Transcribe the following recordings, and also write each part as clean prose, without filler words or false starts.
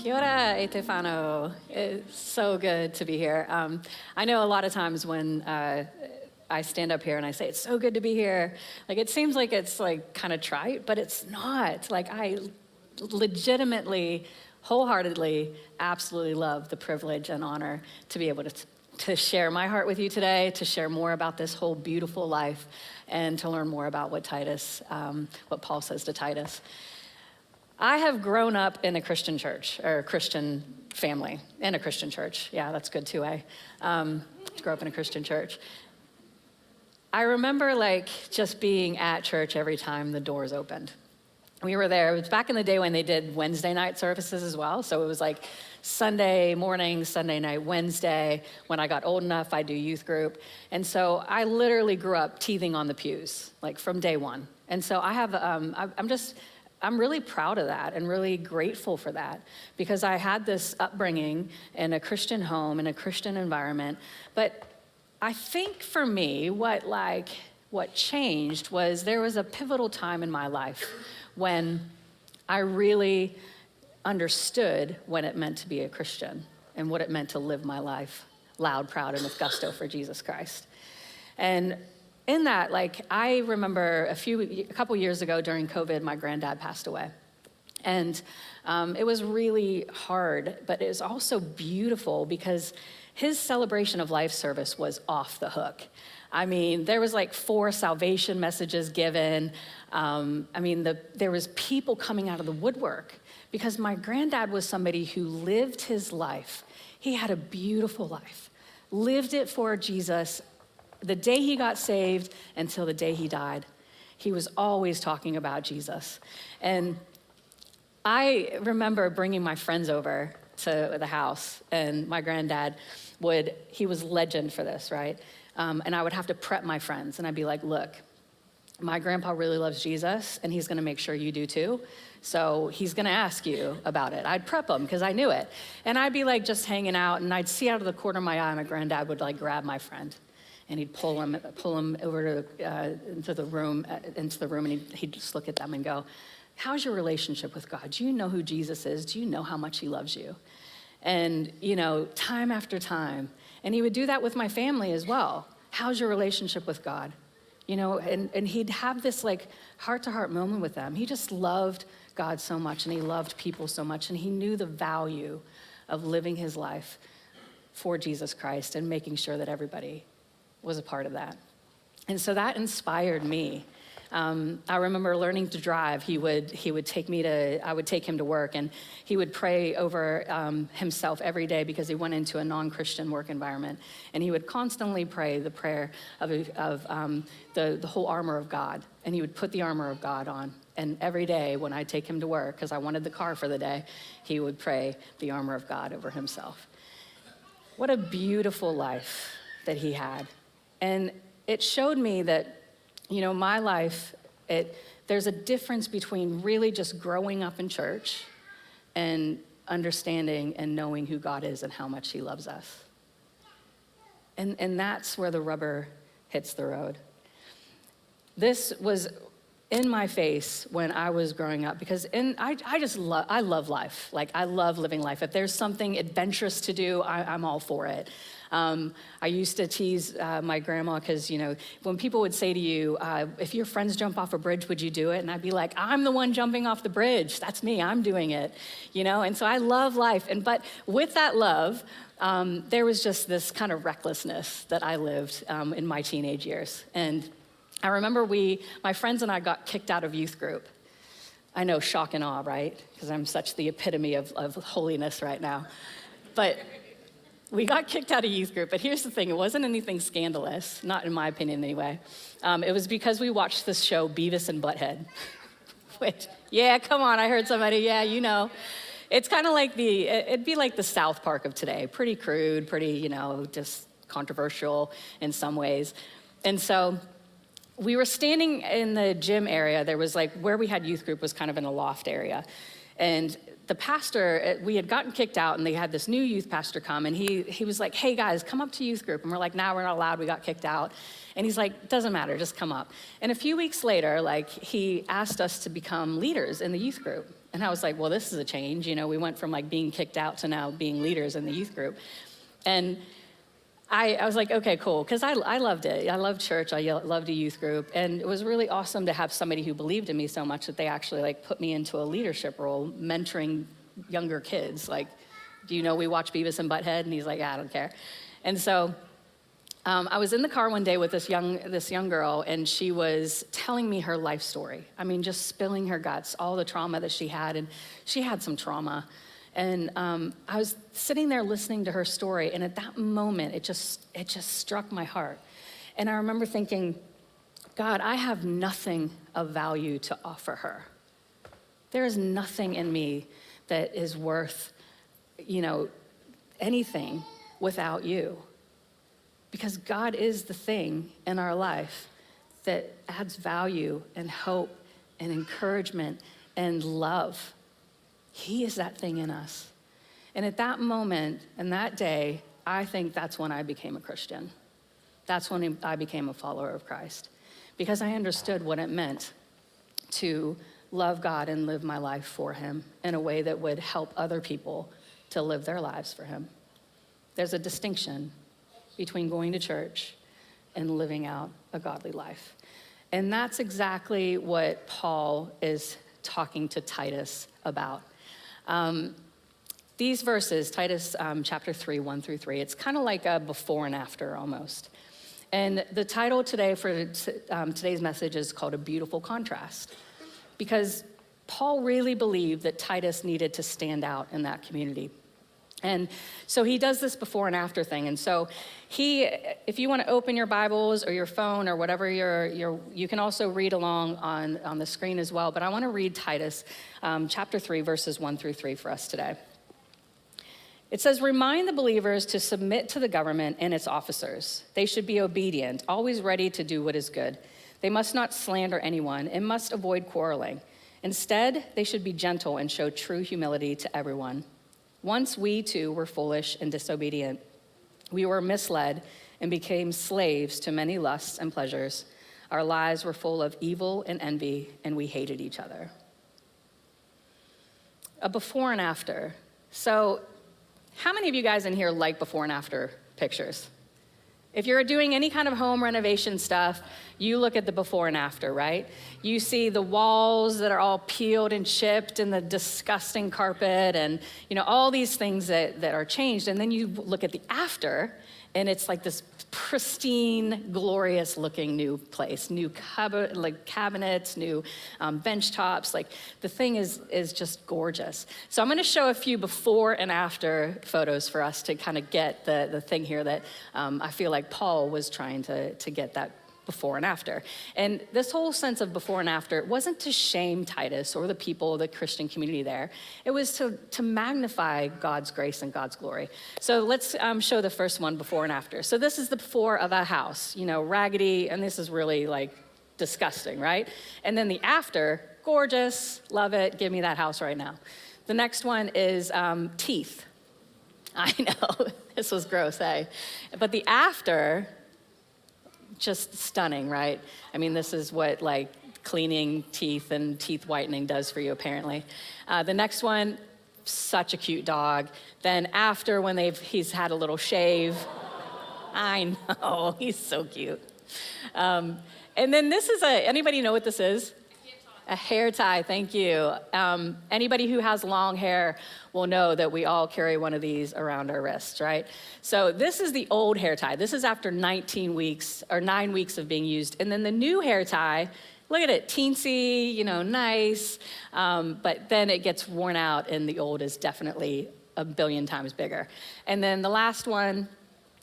Kia ora, e te whānau. It's so good to be here. I know a lot of times when I stand up here and I say, it's so good to be here, like it seems like it's like kind of trite, but it's not. Like I legitimately, wholeheartedly, absolutely love the privilege and honor to be able to share my heart with you today, to share more about this whole beautiful life, and to learn more about what Paul says to Titus. I have grown up in a Christian church, or a Christian family, in a Christian church. Yeah, that's good too, eh? Grew up in a Christian church. I remember like just being at church every time the doors opened. We were there, it was back in the day when they did Wednesday night services as well. So it was like Sunday morning, Sunday night, Wednesday. When I got old enough, I'd do youth group. And so I literally grew up teething on the pews, like from day one. And so I have, I'm really proud of that and really grateful for that, because I had this upbringing in a Christian home, in a Christian environment. But I think for me, what changed was there was a pivotal time in my life when I really understood what it meant to be a Christian and what it meant to live my life loud, proud, and with gusto for Jesus Christ. And in that, like, I remember a couple years ago during COVID, my granddad passed away. And it was really hard, but it was also beautiful because his celebration of life service was off the hook. I mean, there was like 4 salvation messages given. There was people coming out of the woodwork because my granddad was somebody who lived his life. He had a beautiful life, lived it for Jesus. The day he got saved until the day he died, he was always talking about Jesus. And I remember bringing my friends over to the house, and my granddad he was legend for this, right? And I would have to prep my friends, and I'd be like, look, my grandpa really loves Jesus, and he's gonna make sure you do too. So he's gonna ask you about it. I'd prep him because I knew it. And I'd be like just hanging out, and I'd see out of the corner of my eye, my granddad would like grab my friend, and he'd pull him over into the room, and he'd just look at them and go, how's your relationship with God? Do you know who Jesus is? Do you know how much he loves you? And, time after time. And he would do that with my family as well. How's your relationship with God? And he'd have this like heart-to-heart moment with them. He just loved God so much, and he loved people so much, and he knew the value of living his life for Jesus Christ and making sure that everybody was a part of that. And so that inspired me. I remember learning to drive. I would take him to work, and he would pray over himself every day because he went into a non-Christian work environment. And he would constantly pray the prayer of the whole armor of God. And he would put the armor of God on. And every day when I'd take him to work, because I wanted the car for the day, he would pray the armor of God over himself. What a beautiful life that he had. And it showed me that my life, there's a difference between really just growing up in church and understanding and knowing who God is and how much he loves us. And that's where the rubber hits the road. This was in my face when I was growing up, because I love life. Like, I love living life. If there's something adventurous to do, I'm all for it. I used to tease my grandma because, when people would say to you, if your friends jump off a bridge, would you do it? And I'd be like, I'm the one jumping off the bridge. That's me, I'm doing it, And so I love life. But with that love, there was just this kind of recklessness that I lived in my teenage years. And I remember my friends and I got kicked out of youth group. I know, shock and awe, right? Because I'm such the epitome of holiness right now. But we got kicked out of youth group, but here's the thing, it wasn't anything scandalous, not in my opinion anyway. It was because we watched this show, Beavis and Butthead. Which, yeah, come on, I heard somebody, yeah, It's kind of like it'd be like the South Park of today, pretty crude, pretty, just controversial in some ways. And so we were standing in the gym area. There was like, where we had youth group was kind of in a loft area. And the pastor, we had gotten kicked out, and they had this new youth pastor come, and he was like, hey guys, come up to youth group. And we're like, nah, we're not allowed, we got kicked out. And he's like, doesn't matter, just come up. And a few weeks later, like, he asked us to become leaders in the youth group. And I was like, well, this is a change. We went from like being kicked out to now being leaders in the youth group. And I was like, okay, cool, because I loved it. I loved church, I loved a youth group, and it was really awesome to have somebody who believed in me so much that they actually like put me into a leadership role, mentoring younger kids. Like, do you know we watch Beavis and Butthead? And he's like, I don't care. And so I was in the car one day with this young girl, and she was telling me her life story. I mean, just spilling her guts, all the trauma that she had, and she had some trauma. And I was sitting there listening to her story, and at that moment, it just struck my heart. And I remember thinking, God, I have nothing of value to offer her. There is nothing in me that is worth, anything without you. Because God is the thing in our life that adds value and hope and encouragement and love. He is that thing in us. And at that moment and that day, I think that's when I became a Christian. That's when I became a follower of Christ. Because I understood what it meant to love God and live my life for him in a way that would help other people to live their lives for him. There's a distinction between going to church and living out a godly life. And that's exactly what Paul is talking to Titus about. These verses, Titus chapter 3, 1-3, it's kind of like a before and after almost. And the title today for today's message is called A Beautiful Contrast, because Paul really believed that Titus needed to stand out in that community. And so he does this before and after thing. And so if you want to open your Bibles or your phone or whatever you can also read along on the screen as well. But I want to read Titus chapter 3, verses 1-3 for us today. It says, remind the believers to submit to the government and its officers. They should be obedient, always ready to do what is good. They must not slander anyone and must avoid quarreling. Instead, they should be gentle and show true humility to everyone. Once we too were foolish and disobedient. We were misled and became slaves to many lusts and pleasures. Our lives were full of evil and envy, and we hated each other. A before and after. So, how many of you guys in here like before and after pictures? If you're doing any kind of home renovation stuff, you look at the before and after, right? You see the walls that are all peeled and chipped and the disgusting carpet and, all these things that are changed. And then you look at the after, and it's like this pristine, glorious looking new place, new cabinets, new bench tops. Like the thing is just gorgeous. So I'm gonna show a few before and after photos for us to kind of get the thing here that I feel like Paul was trying to get that before and after. And this whole sense of before and after, it wasn't to shame Titus or the people, the Christian community there. It was to magnify God's grace and God's glory. So let's show the first one, before and after. So this is the before of a house, raggedy, and this is really like disgusting, right? And then the after, gorgeous, love it, give me that house right now. The next one is teeth. I know, this was gross, eh? But the after, just stunning, right? I mean, this is what like cleaning teeth and teeth whitening does for you, apparently. The next one, such a cute dog. Then after, when he's had a little shave, I know, he's so cute. And then this is anybody know what this is? A hair tie, thank you. Anybody who has long hair will know that we all carry one of these around our wrists, right? So this is the old hair tie. This is after 19 weeks or 9 weeks of being used. And then the new hair tie, look at it, teensy, nice, but then it gets worn out and the old is definitely a billion times bigger. And then the last one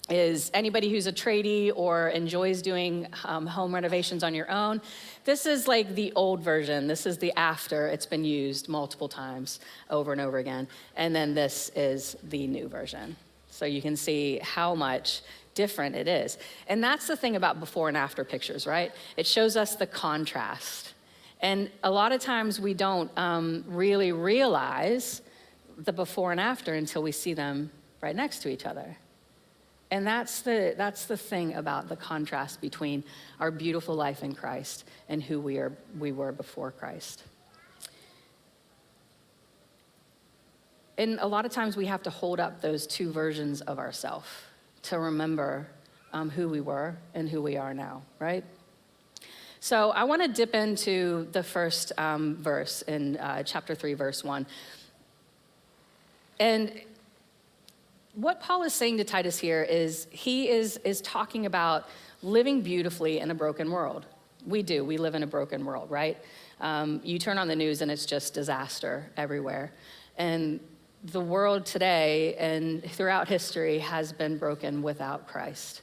is anybody who's a tradie or enjoys doing home renovations on your own. This is like the old version. This is the after. It's been used multiple times over and over again. And then this is the new version. So you can see how much different it is. And that's the thing about before and after pictures, right? It shows us the contrast. And a lot of times we don't really realize the before and after until we see them right next to each other. And that's the thing about the contrast between our beautiful life in Christ and who we were before Christ. And a lot of times we have to hold up those two versions of ourselves to remember who we were and who we are now, right? So I want to dip into the first verse in chapter 3, verse 1. And what Paul is saying to Titus here is he is talking about living beautifully in a broken world. We live in a broken world, right? You turn on the news and it's just disaster everywhere. And the world today and throughout history has been broken without Christ.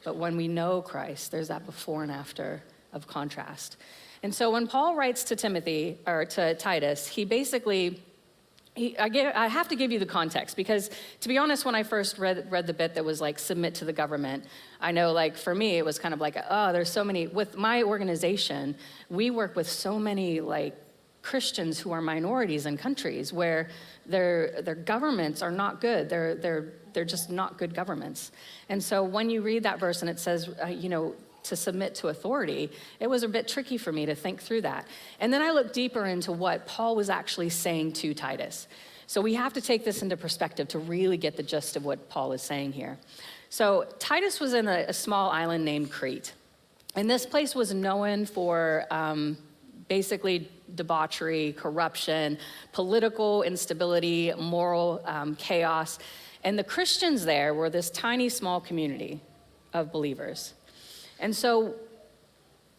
But when we know Christ, there's that before and after of contrast. And so when Paul writes to Timothy, or to Titus, he basically, I have to give you the context, because to be honest, when I first read the bit that was like, submit to the government, I know like for me, it was kind of like, oh, there's so many, with my organization, we work with so many like Christians who are minorities in countries where their governments are not good. They're just not good governments. And so when you read that verse and it says, to submit to authority, it was a bit tricky for me to think through that. And then I looked deeper into what Paul was actually saying to Titus. So we have to take this into perspective to really get the gist of what Paul is saying here. So Titus was in a small island named Crete. And this place was known for basically debauchery, corruption, political instability, moral chaos. And the Christians there were this tiny, small community of believers. And so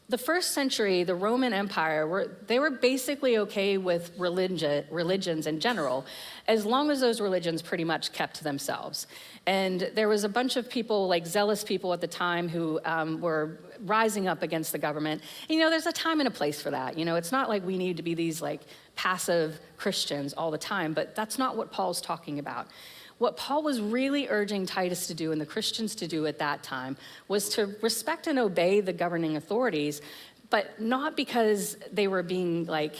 the first century, the Roman Empire, they were basically okay with religions in general, as long as those religions pretty much kept to themselves. And there was a bunch of people, like zealous people at the time, who were rising up against the government. And, there's a time and a place for that. It's not like we need to be these like passive Christians all the time, but that's not what Paul's talking about. What Paul was really urging Titus to do and the Christians to do at that time was to respect and obey the governing authorities, but not because they were being like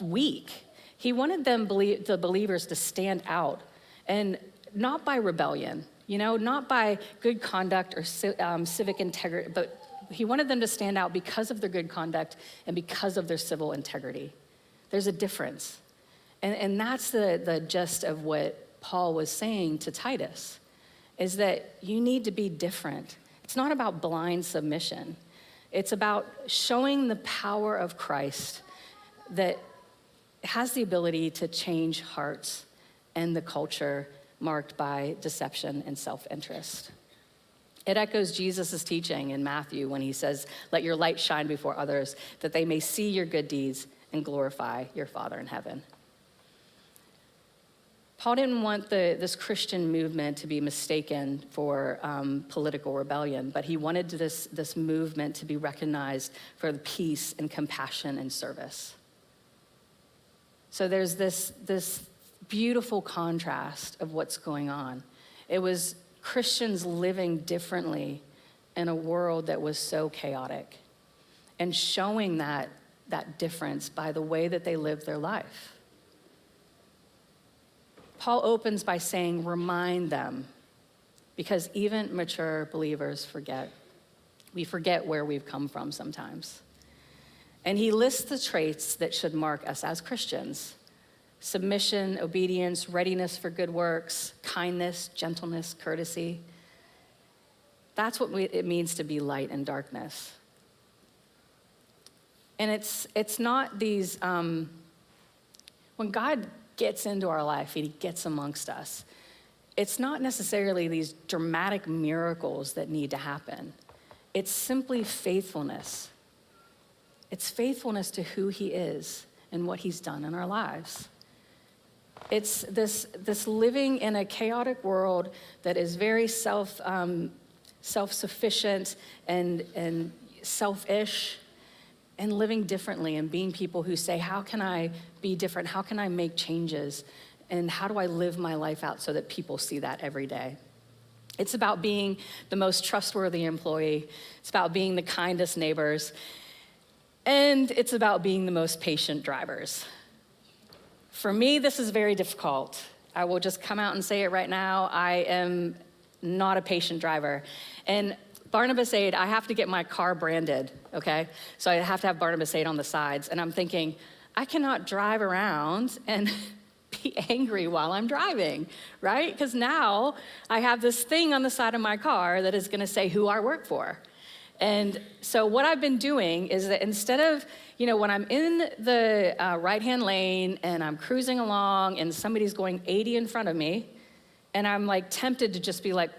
weak. He wanted the believers to stand out, and not by rebellion, not by good conduct or civic integrity, but he wanted them to stand out because of their good conduct and because of their civil integrity. There's a difference. And that's the gist of what Paul was saying to Titus, is that you need to be different. It's not about blind submission. It's about showing the power of Christ that has the ability to change hearts and the culture marked by deception and self-interest. It echoes Jesus' teaching in Matthew when he says, "Let your light shine before others, that they may see your good deeds and glorify your Father in heaven." Paul didn't want this Christian movement to be mistaken for political rebellion, but he wanted this movement to be recognized for the peace and compassion and service. So there's this beautiful contrast of what's going on. It was Christians living differently in a world that was so chaotic, and showing that difference by the way that they lived their life. Paul opens by saying, remind them, because even mature believers forget. We forget where we've come from sometimes. And he lists the traits that should mark us as Christians: submission, obedience, readiness for good works, kindness, gentleness, courtesy. That's what it means to be light in darkness. And it's not these, when God gets into our life and he gets amongst us, it's not necessarily these dramatic miracles that need to happen. It's simply faithfulness. It's faithfulness to who he is and what he's done in our lives. It's this living in a chaotic world that is very self-sufficient and selfish, and living differently and being people who say, how can I be different? How can I make changes? And how do I live my life out so that people see that every day? It's about being the most trustworthy employee. It's about being the kindest neighbors. And it's about being the most patient drivers. For me, this is very difficult. I will just come out and say it right now. I am not a patient driver. And Barnabas Aid, I have to get my car branded, okay? So I have to have Barnabas Aid on the sides. And I'm thinking, I cannot drive around and be angry while I'm driving, right? Because now I have this thing on the side of my car that is going to say who I work for. And so what I've been doing is that instead of, when I'm in the right-hand lane and I'm cruising along and somebody's going 80 in front of me, and I'm like tempted to just be like,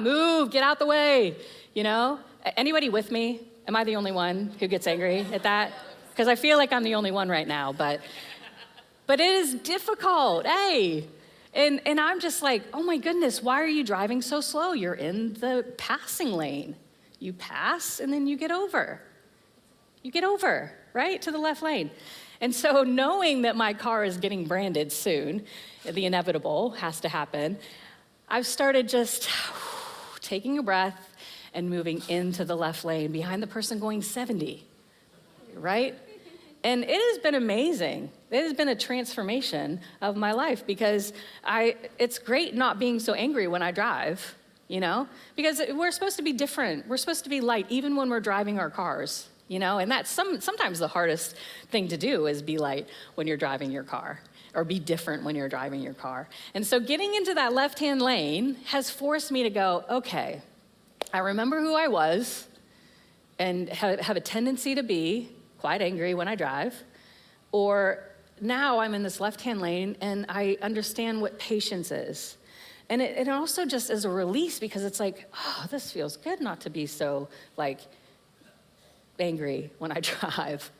move, get out the way, Anybody with me? Am I the only one who gets angry at that? Because I feel like I'm the only one right now, but it is difficult, hey. And I'm just like, oh my goodness, why are you driving so slow? You're in the passing lane. You pass and then you get over. You get over, right, to the left lane. And so knowing that my car is getting branded soon, the inevitable has to happen, I've started just taking a breath and moving into the left lane behind the person going 70, right? And it has been amazing. It has been a transformation of my life because it's great not being so angry when I drive, because we're supposed to be different. We're supposed to be light even when we're driving our cars, and that's sometimes the hardest thing to do is be light when you're driving your car or be different when you're driving your car. And so getting into that left-hand lane has forced me to go, okay, I remember who I was and have a tendency to be quite angry when I drive, or now I'm in this left-hand lane and I understand what patience is. And it also just is a release because it's like, this feels good not to be so angry when I drive,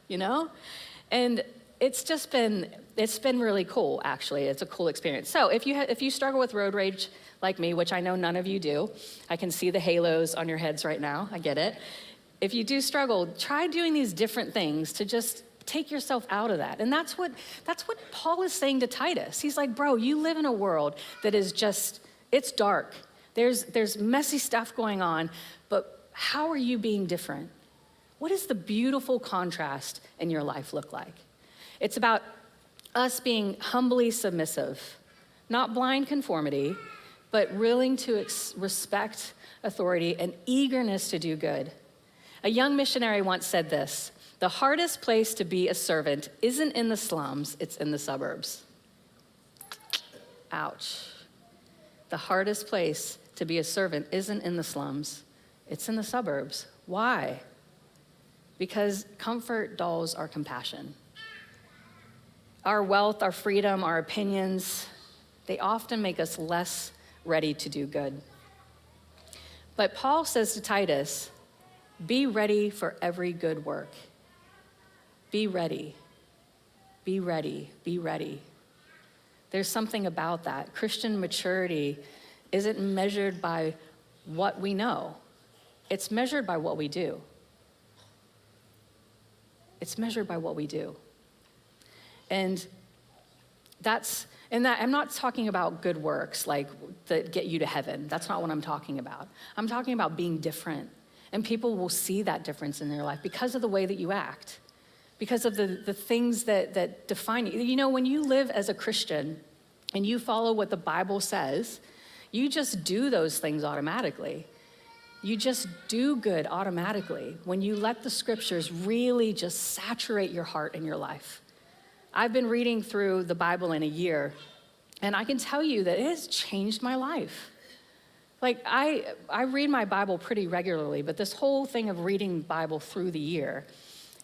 And it's been really cool, actually. It's a cool experience. So if you struggle with road rage like me, which I know none of you do, I can see the halos on your heads right now, I get it. If you do struggle, try doing these different things to just take yourself out of that. And that's what Paul is saying to Titus. He's like, bro, you live in a world that is just, it's dark. There's messy stuff going on, but how are you being different? What does the beautiful contrast in your life look like? It's about us being humbly submissive, not blind conformity, but willing to respect authority and eagerness to do good. A young missionary once said this: the hardest place to be a servant isn't in the slums, it's in the suburbs. Ouch. The hardest place to be a servant isn't in the slums, it's in the suburbs. Why? Because comfort dulls our compassion. Our wealth, our freedom, our opinions, they often make us less ready to do good. But Paul says to Titus, be ready for every good work. Be ready. Be ready. Be ready. There's something about that. Christian maturity isn't measured by what we know. It's measured by what we do. It's measured by what we do. And I'm not talking about good works like that get you to heaven. That's not what I'm talking about. I'm talking about being different. And people will see that difference in their life because of the way that you act, because of the things that define you. When you live as a Christian and you follow what the Bible says, you just do those things automatically. You just do good automatically when you let the scriptures really just saturate your heart and your life. I've been reading through the Bible in a year, and I can tell you that it has changed my life. I read my Bible pretty regularly, but this whole thing of reading the Bible through the year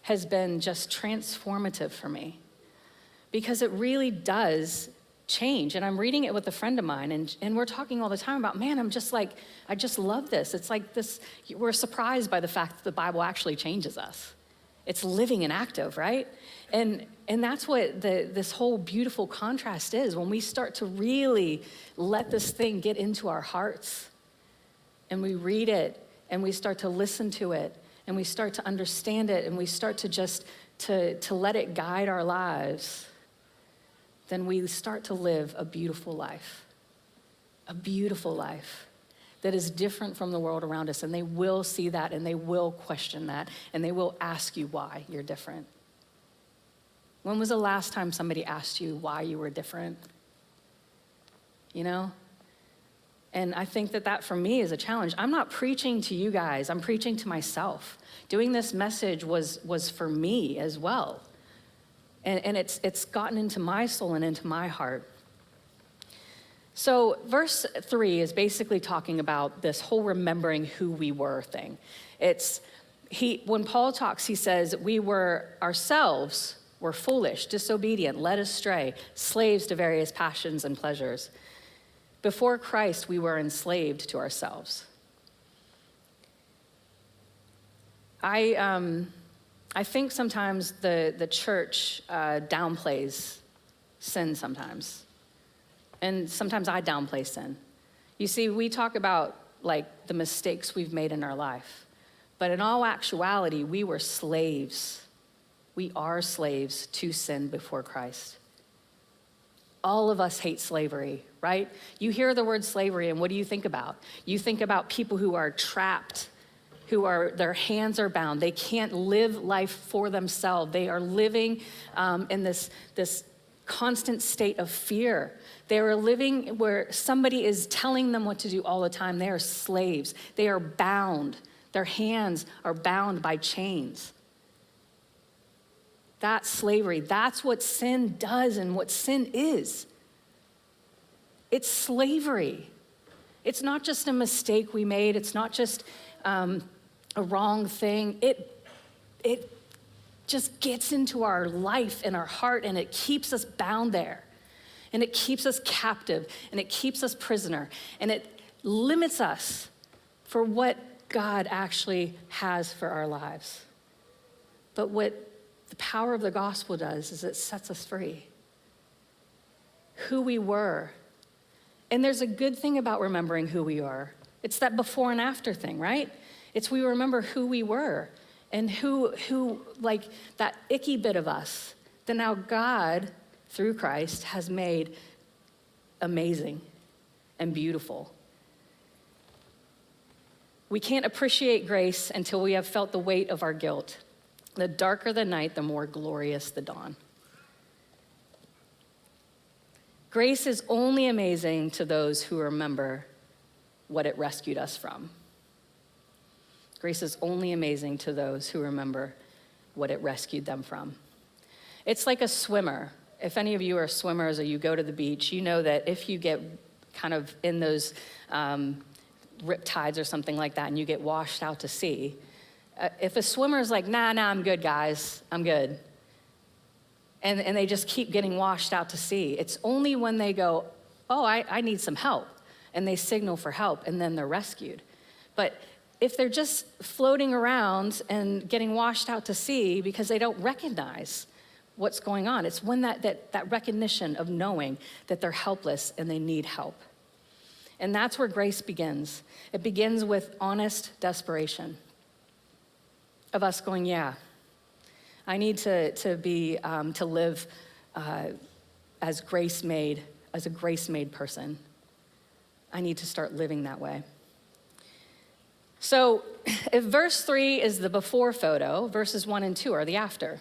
has been just transformative for me because it really does change. And I'm reading it with a friend of mine, and we're talking all the time about, man, I just love this. It's like this, we're surprised by the fact that the Bible actually changes us. It's living and active, right? And that's what this whole beautiful contrast is when we start to really let this thing get into our hearts and we read it and we start to listen to it and we start to understand it and we start to just to let it guide our lives, then we start to live a beautiful life that is different from the world around us. And they will see that and they will question that and they will ask you why you're different. When was the last time somebody asked you why you were different? And I think that for me is a challenge. I'm not preaching to you guys, I'm preaching to myself. Doing this message was for me as well. And it's gotten into my soul and into my heart. So verse 3 is basically talking about this whole remembering who we were thing. When Paul talks, he says, we were ourselves were foolish, disobedient, led astray, slaves to various passions and pleasures. Before Christ, we were enslaved to ourselves. I think sometimes the church downplays sin sometimes. And sometimes I downplay sin. You see, we talk about like the mistakes we've made in our life. But in all actuality, we were slaves. We are slaves to sin before Christ. All of us hate slavery, right? You hear the word slavery, and what do you think about? You think about people who are trapped, their hands are bound. They can't live life for themselves. They are living in this constant state of fear. They are living where somebody is telling them what to do all the time. They are slaves. They are bound. Their hands are bound by chains. That's slavery. That's what sin does and what sin is. It's slavery. It's not just a mistake we made. It's not just a wrong thing. It just gets into our life and our heart, and it keeps us bound there. And it keeps us captive, and it keeps us prisoner, and it limits us for what God actually has for our lives. But what the power of the gospel does is it sets us free. Who we were. And there's a good thing about remembering who we are. It's that before and after thing, right? It's we remember who we were and who like that icky bit of us that now God, through Christ, has made amazing and beautiful. We can't appreciate grace until we have felt the weight of our guilt. The darker the night, the more glorious the dawn. Grace is only amazing to those who remember what it rescued us from. Grace is only amazing to those who remember what it rescued them from. It's like a swimmer. If any of you are swimmers or you go to the beach, you know that if you get kind of in those rip tides or something like that and you get washed out to sea, if a swimmer's like, nah, I'm good, guys, I'm good, and they just keep getting washed out to sea, it's only when they go, oh, I need some help, and they signal for help, and then they're rescued. But if they're just floating around and getting washed out to sea because they don't recognize what's going on, it's when that recognition of knowing that they're helpless and they need help. And that's where grace begins. It begins with honest desperation of us going, yeah, I need to live as a grace-made person. I need to start living that way. So if verse 3 is the before photo, verses 1 and 2 are the after.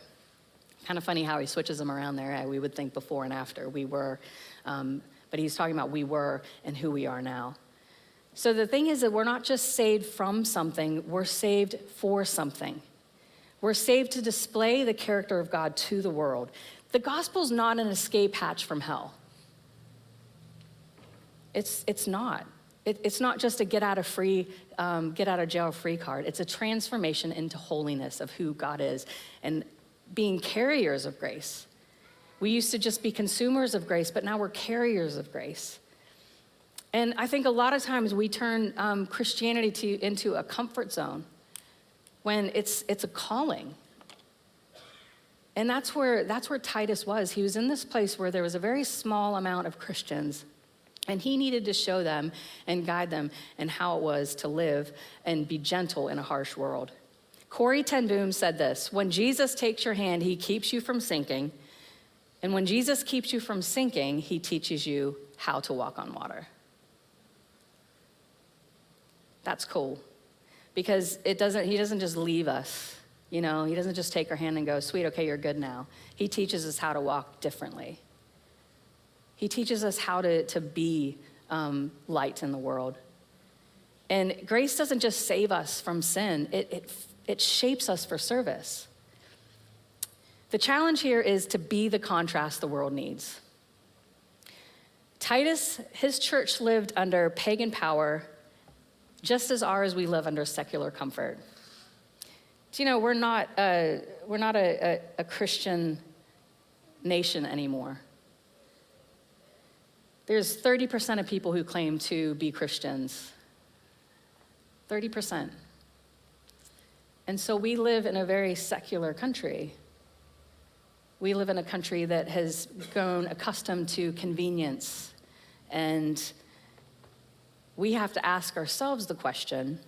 Kind of funny how he switches them around there. We would think before and after. We were, but he's talking about we were and who we are now. So the thing is that we're not just saved from something, we're saved for something. We're saved to display the character of God to the world. The gospel's not an escape hatch from hell. It's not. It's not just a get out of jail free card. It's a transformation into holiness of who God is and being carriers of grace. We used to just be consumers of grace, but now we're carriers of grace. And I think a lot of times we turn Christianity into a comfort zone when it's a calling. And that's where Titus was. He was in this place where there was a very small amount of Christians, and he needed to show them and guide them in how it was to live and be gentle in a harsh world. Corrie ten Boom said this: when Jesus takes your hand, he keeps you from sinking. And when Jesus keeps you from sinking, he teaches you how to walk on water. That's cool. Because he doesn't just leave us, he doesn't just take our hand and go, sweet, okay, you're good now. He teaches us how to walk differently. He teaches us how to be light in the world. And grace doesn't just save us from sin, it shapes us for service. The challenge here is to be the contrast the world needs. Titus, his church lived under pagan power, just as ours we live under secular comfort. Do you know, we're not a Christian nation anymore. There's 30% of people who claim to be Christians. 30%. And so we live in a very secular country. We live in a country that has grown accustomed to convenience. And we have to ask ourselves the question,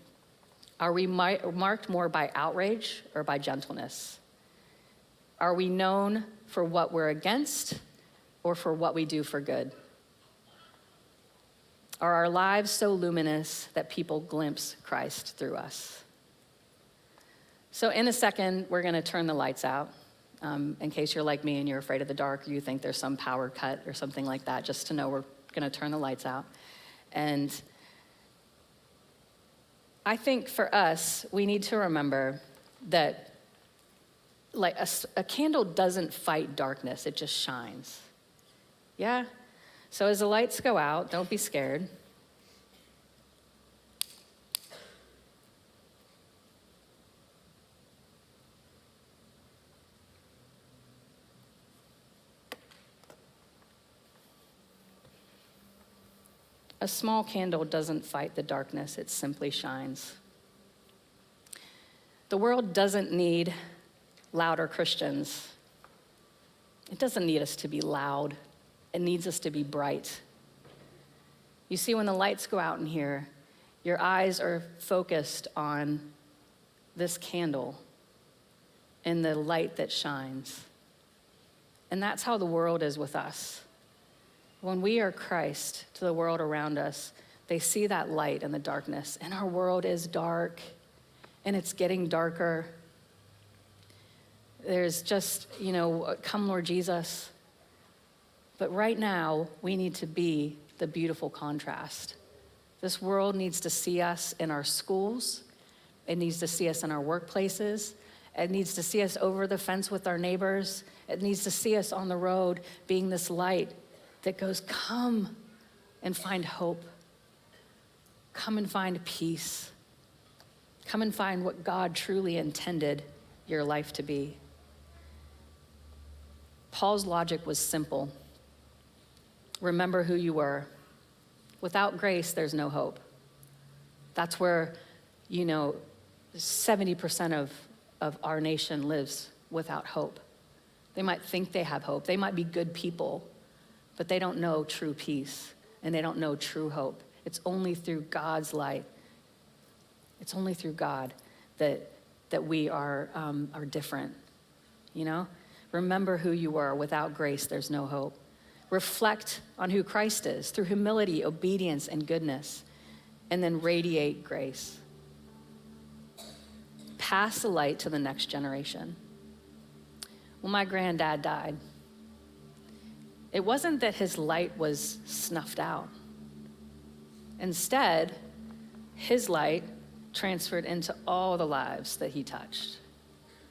are we marked more by outrage or by gentleness? Are we known for what we're against or for what we do for good? Are our lives so luminous that people glimpse Christ through us? So in a second, we're going to turn the lights out. In case you're like me and you're afraid of the dark, you think there's some power cut or something like that, just to know we're going to turn the lights out. And I think for us, we need to remember that like a candle doesn't fight darkness, it just shines. Yeah? So as the lights go out, don't be scared. A small candle doesn't fight the darkness, it simply shines. The world doesn't need louder Christians. It doesn't need us to be loud. It needs us to be bright. You see, when the lights go out in here, your eyes are focused on this candle and the light that shines. And that's how the world is with us. When we are Christ to the world around us, they see that light in the darkness, and our world is dark, and it's getting darker. There's just, come Lord Jesus. But right now, we need to be the beautiful contrast. This world needs to see us in our schools. It needs to see us in our workplaces. It needs to see us over the fence with our neighbors. It needs to see us on the road being this light that goes, come and find hope. Come and find peace. Come and find what God truly intended your life to be. Paul's logic was simple. Remember who you were. Without grace, there's no hope. That's where, 70% of our nation lives without hope. They might think they have hope. They might be good people, but they don't know true peace, and they don't know true hope. It's only through God's light. It's only through God that we are different, Remember who you were. Without grace, there's no hope. Reflect on who Christ is through humility, obedience, and goodness, and then radiate grace. Pass the light to the next generation. When my granddad died, it wasn't that his light was snuffed out. Instead, his light transferred into all the lives that he touched,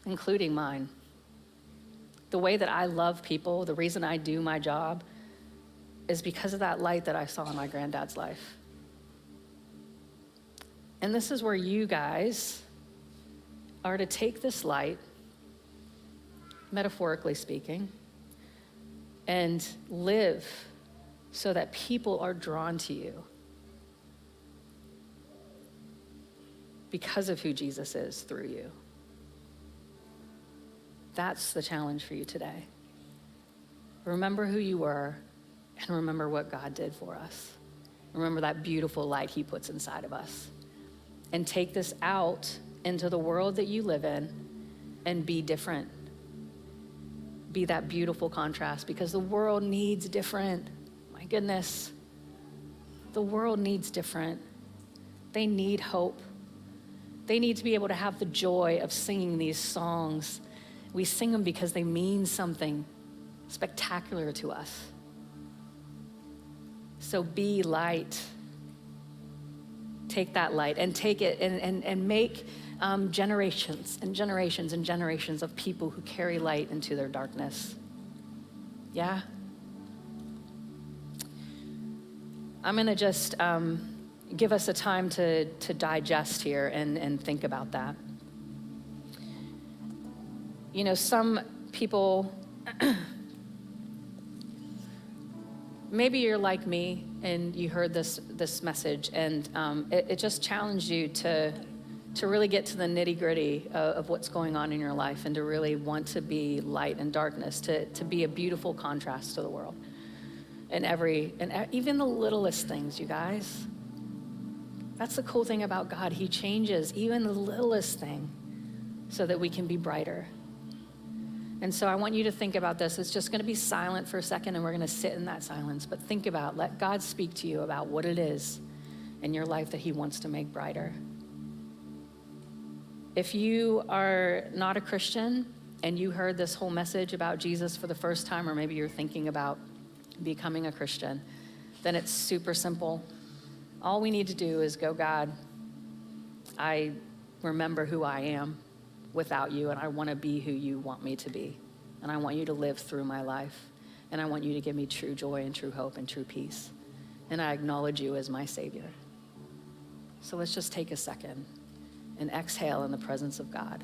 including mine. The way that I love people, the reason I do my job, is because of that light that I saw in my granddad's life. And this is where you guys are to take this light, metaphorically speaking, and live so that people are drawn to you because of who Jesus is through you. That's the challenge for you today. Remember who you were, and remember what God did for us. Remember that beautiful light he puts inside of us. And take this out into the world that you live in and be different. Be that beautiful contrast, because the world needs different. My goodness. The world needs different. They need hope. They need to be able to have the joy of singing these songs. We sing them because they mean something spectacular to us. So be light. Take that light and take it and make generations and generations and generations of people who carry light into their darkness. Yeah? I'm going to just give us a time to digest here and think about that. You know, some people, maybe you're like me and you heard this message and it just challenged you to really get to the nitty-gritty of what's going on in your life and to really want to be light and darkness, to be a beautiful contrast to the world. And even the littlest things, you guys. That's the cool thing about God. He changes even the littlest thing so that we can be brighter. And so I want you to think about this. It's just going to be silent for a second, and we're going to sit in that silence. But think about, let God speak to you about what it is in your life that he wants to make brighter. If you are not a Christian and you heard this whole message about Jesus for the first time, or maybe you're thinking about becoming a Christian, then it's super simple. All we need to do is go, God, I remember who I am without you, and I want to be who you want me to be. And I want you to live through my life. And I want you to give me true joy and true hope and true peace. And I acknowledge you as my Savior. So let's just take a second and exhale in the presence of God.